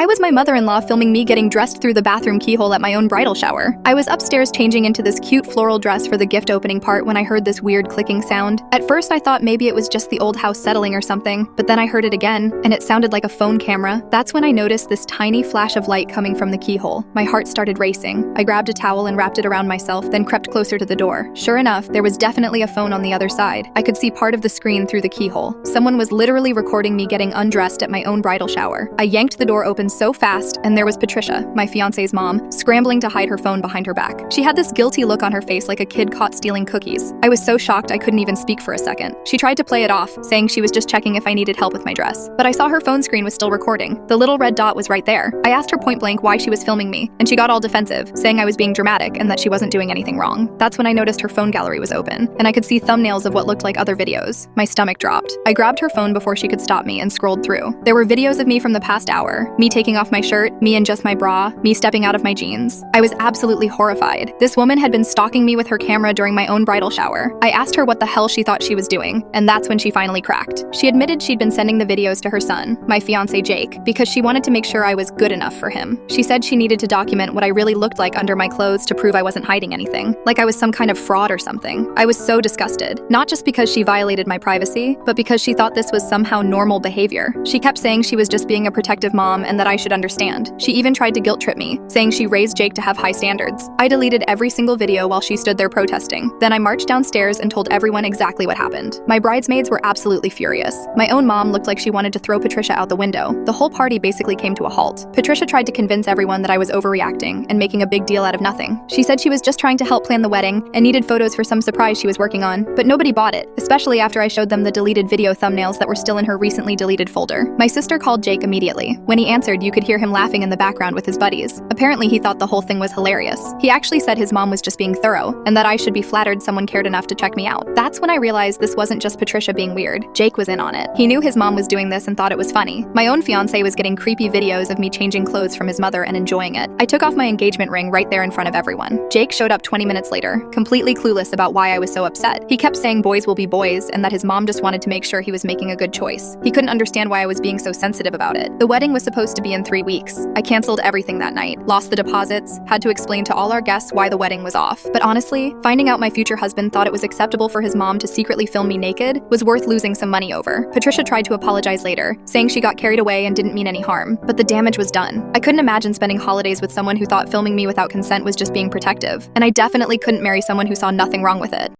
I was my mother-in-law filming me getting dressed through the bathroom keyhole at my own bridal shower. I was upstairs changing into this cute floral dress for the gift opening part when I heard this weird clicking sound. At first I thought maybe it was just the old house settling or something, but then I heard it again, and it sounded like a phone camera. That's when I noticed this tiny flash of light coming from the keyhole. My heart started racing. I grabbed a towel and wrapped it around myself, then crept closer to the door. Sure enough, there was definitely a phone on the other side. I could see part of the screen through the keyhole. Someone was literally recording me getting undressed at my own bridal shower. I yanked the door open so fast, and there was Patricia, my fiance's mom, scrambling to hide her phone behind her back. She had this guilty look on her face like a kid caught stealing cookies. I was so shocked I couldn't even speak for a second. She tried to play it off, saying she was just checking if I needed help with my dress. But I saw her phone screen was still recording. The little red dot was right there. I asked her point blank why she was filming me, and she got all defensive, saying I was being dramatic and that she wasn't doing anything wrong. That's when I noticed her phone gallery was open, and I could see thumbnails of what looked like other videos. My stomach dropped. I grabbed her phone before she could stop me and scrolled through. There were videos of me from the past hour, me taking off my shirt, me in just my bra, me stepping out of my jeans. I was absolutely horrified. This woman had been stalking me with her camera during my own bridal shower. I asked her what the hell she thought she was doing, and that's when she finally cracked. She admitted she'd been sending the videos to her son, my fiance Jake, because she wanted to make sure I was good enough for him. She said she needed to document what I really looked like under my clothes to prove I wasn't hiding anything, like I was some kind of fraud or something. I was so disgusted, not just because she violated my privacy, but because she thought this was somehow normal behavior. She kept saying she was just being a protective mom and that I should understand. She even tried to guilt trip me, saying she raised Jake to have high standards. I deleted every single video while she stood there protesting. Then I marched downstairs and told everyone exactly what happened. My bridesmaids were absolutely furious. My own mom looked like she wanted to throw Patricia out the window. The whole party basically came to a halt. Patricia tried to convince everyone that I was overreacting and making a big deal out of nothing. She said she was just trying to help plan the wedding and needed photos for some surprise she was working on, but nobody bought it, especially after I showed them the deleted video thumbnails that were still in her recently deleted folder. My sister called Jake immediately. When he answered, you could hear him laughing in the background with his buddies. Apparently he thought the whole thing was hilarious. He actually said his mom was just being thorough, and that I should be flattered someone cared enough to check me out. That's when I realized this wasn't just Patricia being weird. Jake was in on it. He knew his mom was doing this and thought it was funny. My own fiance was getting creepy videos of me changing clothes from his mother and enjoying it. I took off my engagement ring right there in front of everyone. Jake showed up 20 minutes later, completely clueless about why I was so upset. He kept saying boys will be boys and that his mom just wanted to make sure he was making a good choice. He couldn't understand why I was being so sensitive about it. The wedding was supposed to be in 3 weeks. I canceled everything that night, lost the deposits, had to explain to all our guests why the wedding was off. But honestly, finding out my future husband thought it was acceptable for his mom to secretly film me naked was worth losing some money over. Patricia tried to apologize later, saying she got carried away and didn't mean any harm, but the damage was done. I couldn't imagine spending holidays with someone who thought filming me without consent was just being protective, and I definitely couldn't marry someone who saw nothing wrong with it.